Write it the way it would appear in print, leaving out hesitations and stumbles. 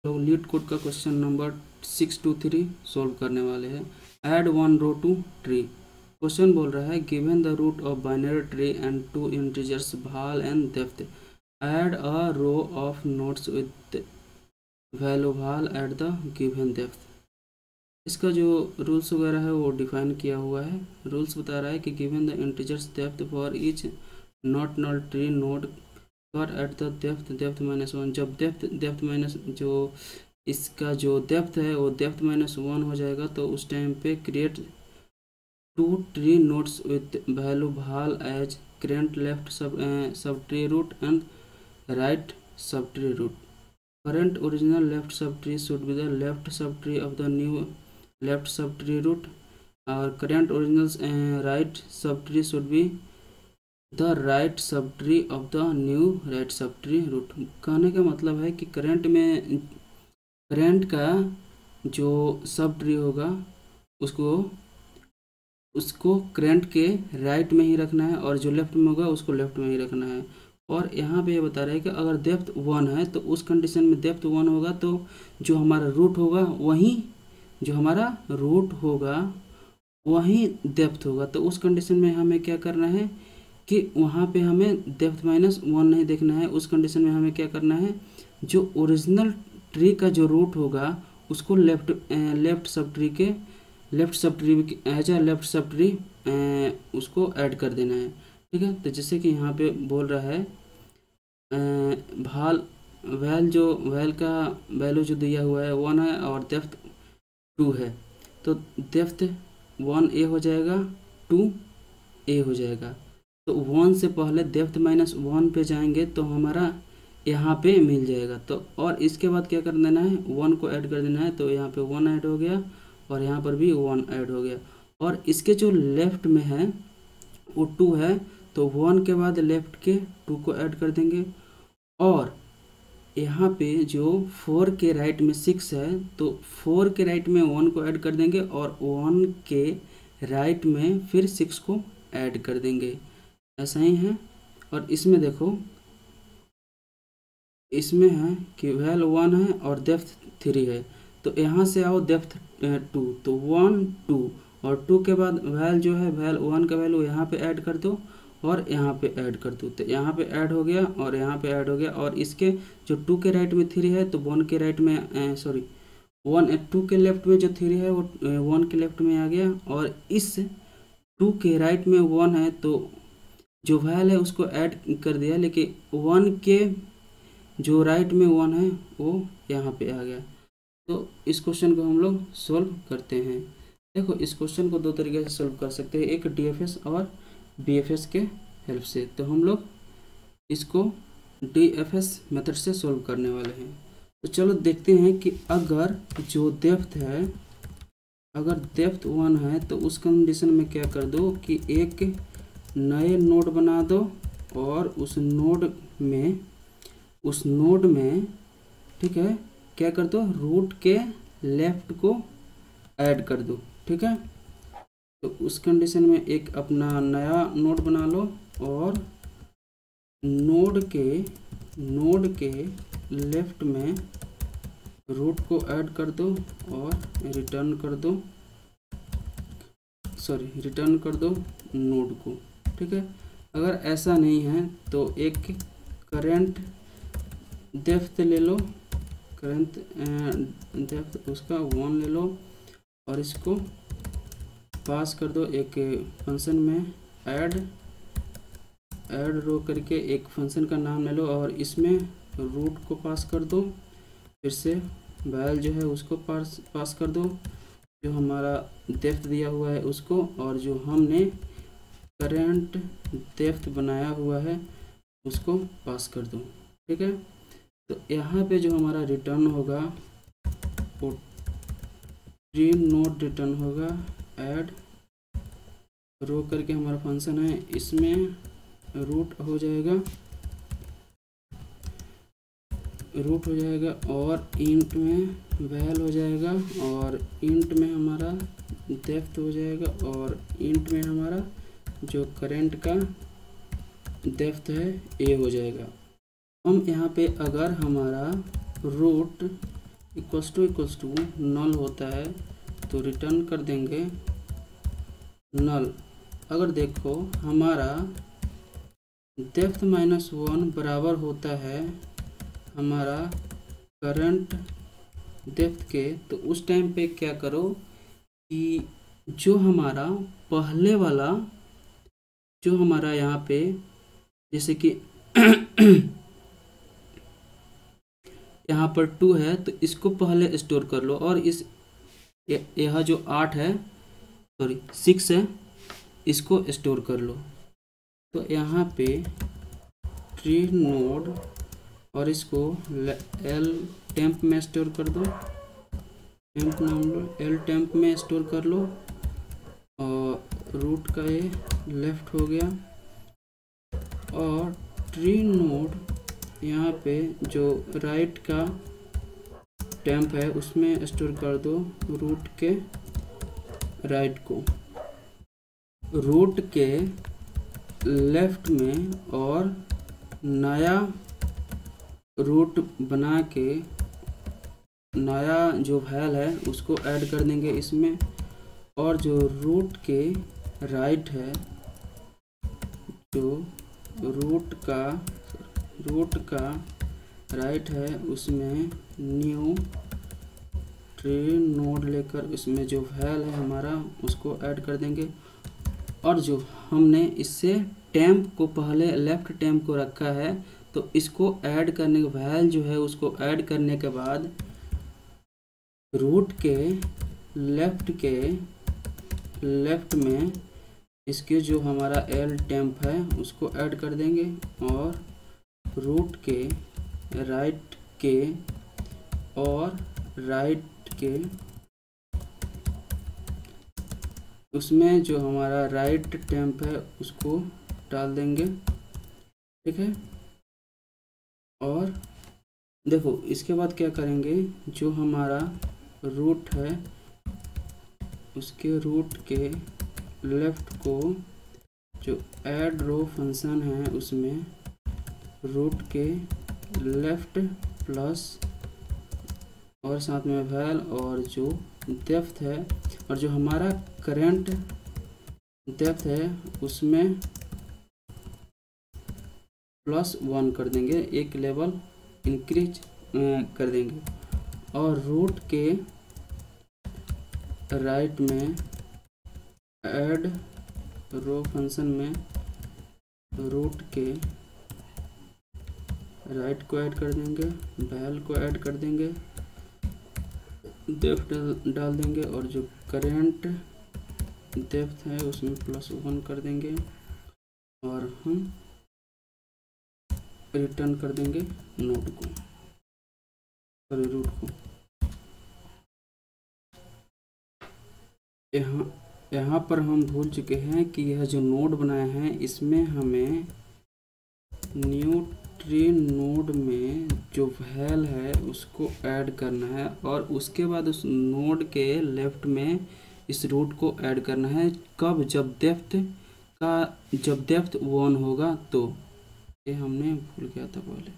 लोग LeetCode का question number 623 solve करने वाले हैं। Add one row to tree. Question बोल रहा है given the root of binary tree and two integers val and depth, add a row of nodes with value val at the given depth. इसका जो rules वगैरह है वो define किया हुआ है। रूल्स बता रहा है कि given the integers depth for each not null tree node for at the depth -1। जब डेप्थ माइनस जो इसका जो डेप्थ है वो डेप्थ -1 हो जाएगा तो उस टाइम पे create two tree nodes with value val as current left sub tree root and right sub tree root. Current original left sub tree should be the left sub tree of the new left sub tree root और current original right sub tree should be the right sub tree of the new right sub tree root. कहने का मतलब है कि current का जो sub tree होगा उसको करंट के राइट में ही रखना है और जो लेफ्ट में होगा उसको लेफ्ट में ही रखना है। और यहाँ पे ये बता रहा है कि अगर डेप्थ 1 है तो उस कंडीशन में डेप्थ 1 होगा तो जो हमारा रूट होगा वहीं डेप्थ होगा। तो उस कंडीशन में हमें क्या करना है कि वहाँ पे हमें डेप्थ -1 नहीं देखना है। उस कंडीशन में हमें क्या करना है, जो ओरिजिनल ट्री का जो रूट होगा उसको लेफ्ट सब ट्री उसको ऐड कर देना है। ठीक है, तो जैसे कि यहाँ पे बोल रहा है वैल का वैल्यू जो दिया हुआ है 1 है और डेप्थ 2 है, तो डेप्थ 1a हो जाएगा 2a हो जाएगा। तो 1 से पहले डेप्थ -1 पे जाएंगे तो हमारा यहाँ पे मिल जाएगा। तो और इसके बाद क्या कर देना है, 1 को ऐड कर देना है। तो यहाँ पे 1 ऐड हो गया और यहाँ पर भी 1 ऐड हो गया। और इसके जो लेफ्ट में है वो 2 है, तो 1 के बाद लेफ्ट के 2 को ऐड कर देंगे। और यहाँ पे जो 4 के राइट में 6 है तो 4 के राइट में 1 को ऐड कर देंगे और 1 के राइट में फिर 6 को ऐड कर देंगे। ऐसा ही है। और इसमें देखो, इसमें है कि वैल 1 है और डेप्थ 3 है, तो यहाँ से आओ डेप्थ 2, तो 1 2 और 2 के बाद वैल जो है वैल 1 का वैल्यू यहाँ पे ऐड कर दो और यहाँ पे ऐड कर दो। तो यहाँ पे ऐड हो गया और यहाँ पे ऐड हो गया। और इसके जो 2 के राइट में 3 है तो 1 के राइट में 2 के लेफ्ट में जो 3 है वो 1 के लेफ्ट में आ गया। और इस 2 के राइट में 1 है तो जो वैल है उसको ऐड कर दिया, लेकिन 1 के जो राइट में 1 है वो यहाँ पे आ गया। तो इस क्वेश्चन को हम लोग सोल्व करते हैं। देखो, इस क्वेश्चन को दो तरीके से सोल्व कर सकते हैं, एक डीएफएस और बीएफएस के हेल्प से। तो हम लोग इसको डीएफएस मेथड से सोल्व करने वाले हैं। तो चलो देखते हैं कि अगर जो डेप्थ है, अगर डेप्थ 1 है तो उस कंडीशन में क्या कर दो कि एक नए नोड बना दो और उस नोड में ठीक है क्या कर दो, रूट के लेफ्ट को ऐड कर दो। ठीक है, तो उस कंडीशन में एक अपना नया नोड बना लो और नोड के लेफ्ट में रूट को ऐड कर दो और रिटर्न कर दो नोड को। ठीक है, अगर ऐसा नहीं है तो एक करंट डेप्थ ले लो, करंट डेप्थ उसका 1 ले लो और इसको पास कर दो एक फंक्शन में ऐड रो करके एक फंक्शन का नाम ले लो और इसमें रूट को पास कर दो। फिर से वैल जो है उसको पास कर दो, जो हमारा डेप्थ दिया हुआ है उसको, और जो हमने करंट डेप्थ बनाया हुआ है उसको पास कर दो। ठीक है, तो यहाँ पे जो हमारा रिटर्न होगा वो ट्री नोड रिटर्न होगा ऐड रो करके हमारा फंक्शन है, इसमें रूट हो जाएगा और इंट में वैल हो जाएगा और इंट में हमारा डेप्थ हो जाएगा और इंट में हमारा जो करंट का डेप्थ है ए हो जाएगा। हम यहाँ पे अगर हमारा रूट इक्वल्स टू नल होता है तो रिटर्न कर देंगे नल। अगर देखो हमारा डेप्थ -1 बराबर होता है हमारा करंट डेप्थ के, तो उस टाइम पे क्या करो कि जो हमारा पहले वाला जो हमारा यहाँ पे जैसे कि यहाँ पर 2 है तो इसको पहले स्टोर कर लो, और इस यह जो 8 है सॉरी 6 है इसको स्टोर कर लो। तो यहाँ पे ट्री नोड और इसको एल टेम्प में स्टोर कर दो, टेम्प नाम लो, एल टेम्प में स्टोर कर लो, और रूट का ये लेफ्ट हो गया। और ट्री नोड यहाँ पे जो राइट का टेम्प है उसमें स्टोर कर दो रूट के राइट को, रूट के लेफ्ट में, और नया रूट बना के नया जो वैल है उसको ऐड कर देंगे इसमें। और जो रूट के राइट है, जो रूट का राइट है उसमें न्यू ट्री नोड लेकर उसमें जो वैल है हमारा उसको ऐड कर देंगे। और जो हमने इससे टेम्प को पहले लेफ्ट टेम्प को रखा है तो इसको ऐड करने के वैल जो है उसको ऐड करने के बाद रूट के लेफ्ट में इसके जो हमारा एल टेम्प है उसको ऐड कर देंगे, और रूट के राइट के और राइट के उसमें जो हमारा राइट टेम्प है उसको डाल देंगे, ठीक है। और देखो इसके बाद क्या करेंगे, जो हमारा रूट है उसके रूट के लेफ्ट को जो ऐड रो फंक्शन है उसमें रूट के लेफ्ट प्लस और साथ में वैल और जो डेप्थ है और जो हमारा करंट डेप्थ है उसमें +1 कर देंगे, एक लेवल इंक्रीज कर देंगे। और रूट के राइट में ऐड रो फंक्शन में रूट के राइट को ऐड कर देंगे, वैल को ऐड कर देंगे, डेप्थ डाल देंगे, और जो करंट डेप्थ है उसमें +1 कर देंगे, और हम रिटर्न कर देंगे नोड को, सॉरी रूट को। यहाँ पर हम भूल चुके हैं कि यह जो नोड बनाया है इसमें हमें न्यू ट्री नोड में जो वैल है उसको ऐड करना है, और उसके बाद उस नोड के लेफ्ट में इस रूट को ऐड करना है। कब? जब डेप्थ 1 होगा तो, ये हमने भूल गया था पहले।